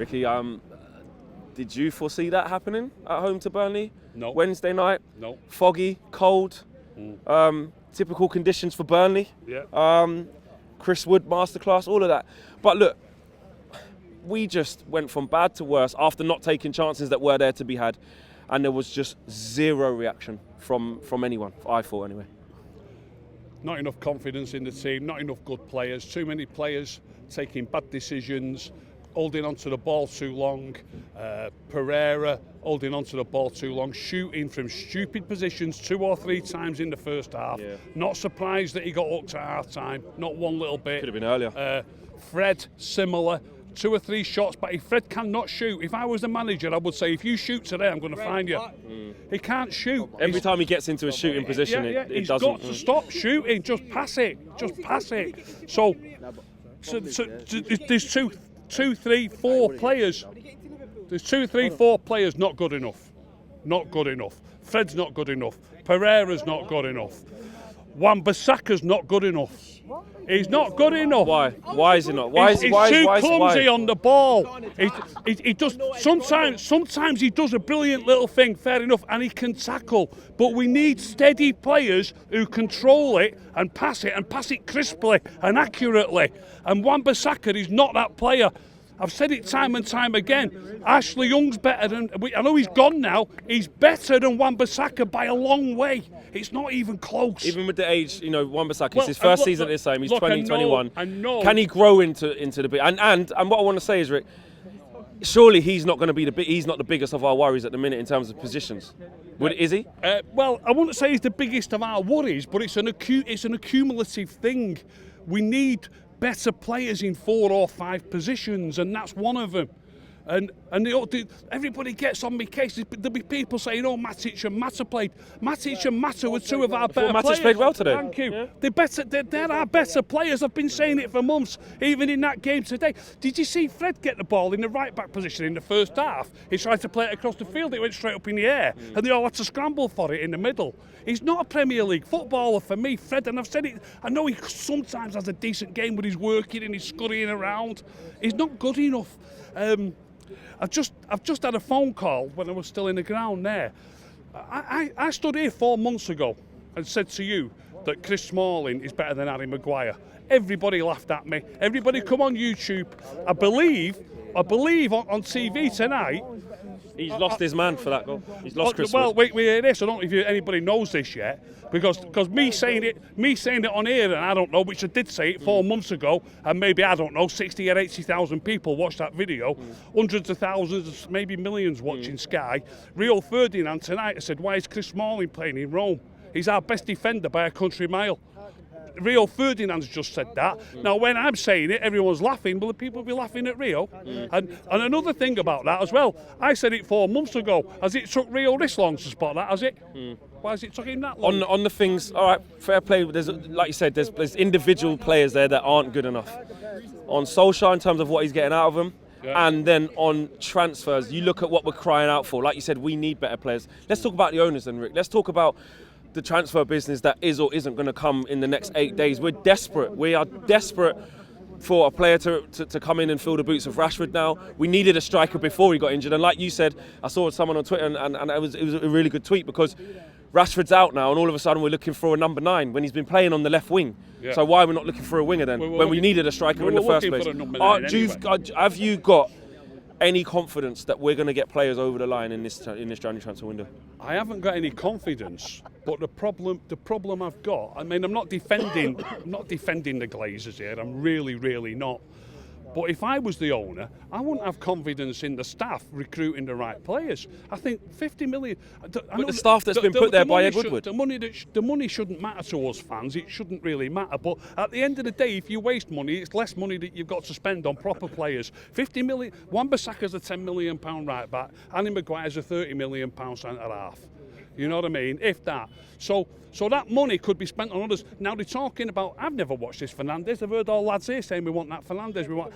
Ricky, did you foresee that happening at home to Burnley? No. Wednesday night? No. Foggy, cold, typical conditions for Burnley. Yeah. Chris Wood masterclass, all of that. But look, we just went from bad to worse after not taking chances that were there to be had, and there was just zero reaction from anyone, I thought anyway. Not enough confidence in the team, not enough good players, too many players taking bad decisions, holding onto the ball too long, Pereira holding onto the ball too long, shooting from stupid positions 2 or 3 times in the first half. Yeah. Not surprised that he got hooked at half time, not one little bit. Could have been earlier. Fred, similar. 2 or 3 shots, but if Fred cannot shoot, if I was the manager, I would say, if you shoot today, I'm going to find you. He can't shoot. Every time he gets into a shooting position, it he's doesn't. got to stop shooting. Just pass it. Just pass it. So there's 2, 3, 4 players. There's 2, 3, 4 players not good enough. Not good enough. Fred's not good enough. Pereira's not good enough. Wan-Bissaka's not good enough. He's not good enough. Why? Why is he not? Why is he's too clumsy on the ball. He does sometimes he does a brilliant little thing, fair enough, and he can tackle. But we need steady players who control it and pass it crisply and accurately. And Wan-Bissaka is not that player. I've said it time and time again. Ashley Young's better than... I know he's gone now. He's better than Wan-Bissaka by a long way. It's not even close. Even with the age, Wan-Bissaka, it's his first season at this time. He's 20, 21. I know. Can he grow into the big... And what I want to say is, Rick, surely he's not going to be he's not the biggest of our worries at the minute in terms of positions. Is he? Well, I wouldn't say he's the biggest of our worries, but it's an accumulative thing. We need better players in 4 or 5 positions, and that's one of them. And everybody gets on my case. There'll be people saying, "Oh, Matic and Mata played." Matic and Mata were 2 of our better players. Matic played well today. Thank you. Yeah. They're our better players. I've been saying it for months, even in that game today. Did you see Fred get the ball in the right back position in the first half? He tried to play it across the field. It went straight up in the air, and they all had to scramble for it in the middle. He's not a Premier League footballer for me, Fred, and I've said it. I know he sometimes has a decent game when he's working and he's scurrying around. He's not good enough. I've just had a phone call when I was still in the ground there. I stood here 4 months ago and said to you that Chris Smalling is better than Harry Maguire. Everybody laughed at me. Everybody come on YouTube. I believe on TV tonight. He's lost his man for that goal. He's lost Chris. Well, wait, we hear this. I don't know if anybody knows this yet, because me saying it on air, and I don't know, which I did say it 4 months ago, and maybe, I don't know, 60 or 80,000 people watched that video, hundreds of thousands, maybe millions watching Sky. Rio Ferdinand tonight said, "Why is Chris Smalling playing in Rome? He's our best defender by a country mile." Rio Ferdinand's just said that. Now, when I'm saying it, everyone's laughing. Will the people be laughing at Rio? And another thing about that as well, I said it 4 months ago. Has it took Rio this long to spot that, has it? Why has it took him that long? On the things, all right, fair play. There's, like you said, there's individual players there that aren't good enough. On Solskjaer, in terms of what he's getting out of them, and then on transfers, you look at what we're crying out for. Like you said, we need better players. Let's talk about the owners then, Rick. Let's talk about the transfer business that is or isn't going to come in the next 8 days. We're desperate. We are desperate for a player to come in and fill the boots of Rashford now. We needed a striker before he got injured. And like you said, I saw someone on Twitter and it was a really good tweet, because Rashford's out now and all of a sudden we're looking for a number 9 when he's been playing on the left wing. Yeah. So why are we not looking for a winger then when we needed a striker in the first place? Have you got any confidence that we're going to get players over the line in this January transfer window? I haven't got any confidence, but the problem I've got, I mean, I'm not defending the Glazers here. I'm really not. But if I was the owner, I wouldn't have confidence in the staff recruiting the right players. I think 50 million... But the staff that's been put there by Ed Woodward. The money shouldn't matter to us fans. It shouldn't really matter. But at the end of the day, if you waste money, it's less money that you've got to spend on proper players. 50 million... Wan-Bissaka's a £10 million right back. Harry Maguire's a £30 million centre-half. You know what I mean? If that. So that money could be spent on others. Now they're talking about, I've never watched this Fernandes. I've heard all lads here saying we want that Fernandes. Well,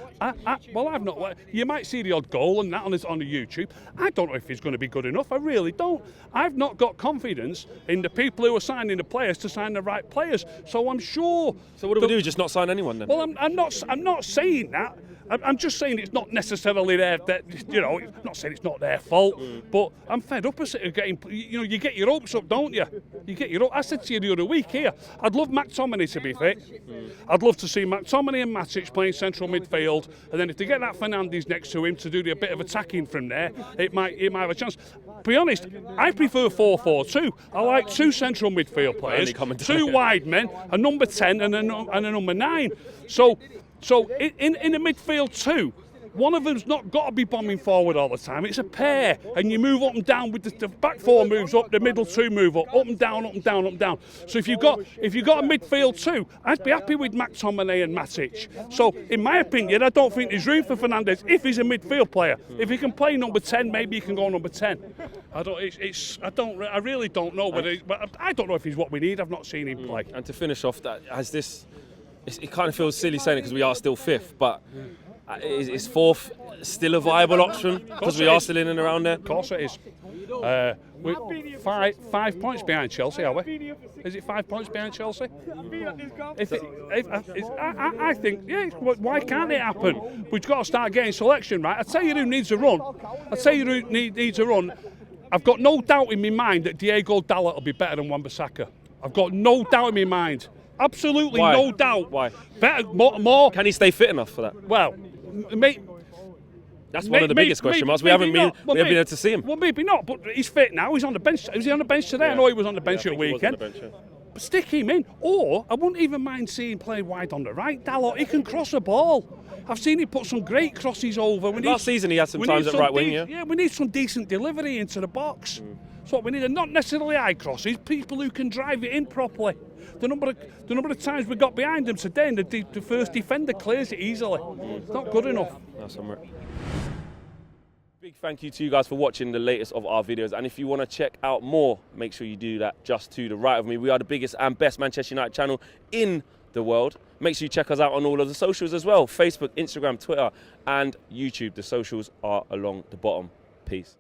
I've not. You might see the odd goal and that on the YouTube. I don't know if he's going to be good enough. I really don't. I've not got confidence in the people who are signing the players to sign the right players. So I'm sure. So what do we do? Just not sign anyone then? Well, I'm not saying that. I'm just saying it's not necessarily that you know. I'm not saying it's not their fault, but I'm fed up of getting. You know, you get your hopes up, don't you? You get your. I said to you the other week here, I'd love McTominay to be fit. I'd love to see McTominay and Matic playing central midfield, and then if they get that Fernandes next to him to do a bit of attacking from there, it might have a chance. To be honest, I prefer 4-4-2. I like 2 central midfield players, 2 wide men, a number 10 and a number 9. So in the midfield 2, one of them's not got to be bombing forward all the time. It's a pair, and you move up and down with the back 4 moves up, the middle 2 move up and down, up and down, up and down. So if you've got a midfield 2, I'd be happy with McTominay and Matic. So in my opinion, I don't think there's room for Fernandes if he's a midfield player. If he can play number 10, maybe he can go number 10. I really don't know whether. But I don't know if he's what we need. I've not seen him play. And to finish off, that has this. It kind of feels silly saying it because we are still 5th, but. Is 4th still a viable option? Because we are still in and around there? Of course it is. We're 5 points behind Chelsea, are we? Is it 5 points behind Chelsea? I think, yeah, why can't it happen? We've got to start getting selection, right? I'll tell you who needs a run. I've got no doubt in my mind that Diego Dalot will be better than Wan-Bisakka. I've got no doubt in my mind. Absolutely. Why? No doubt. Why? Better, more. Can he stay fit enough for that? Well, that's one of the biggest question marks. We haven't been able to see him. Well, maybe not, but he's fit now. He's on the bench. Was he on the bench today? Yeah. I know he was on the bench at the weekend. Bench, yeah. But stick him in. Or, I wouldn't even mind seeing him play wide on the right. Dalot, he can cross a ball. I've seen him put some great crosses over. Last season he had some times at right wing, yeah? Yeah, we need some decent delivery into the box. That's what we need. And not necessarily high crosses, people who can drive it in properly. The number of times we got behind them today and the first defender clears it easily. It's not good enough. That's big thank you to you guys for watching the latest of our videos, and if you want to check out more, make sure you do that just to the right of me. We are the biggest and best Manchester United channel in the world. Make sure you check us out on all of the socials as well: Facebook, Instagram, Twitter and YouTube. The socials are along the bottom. Peace.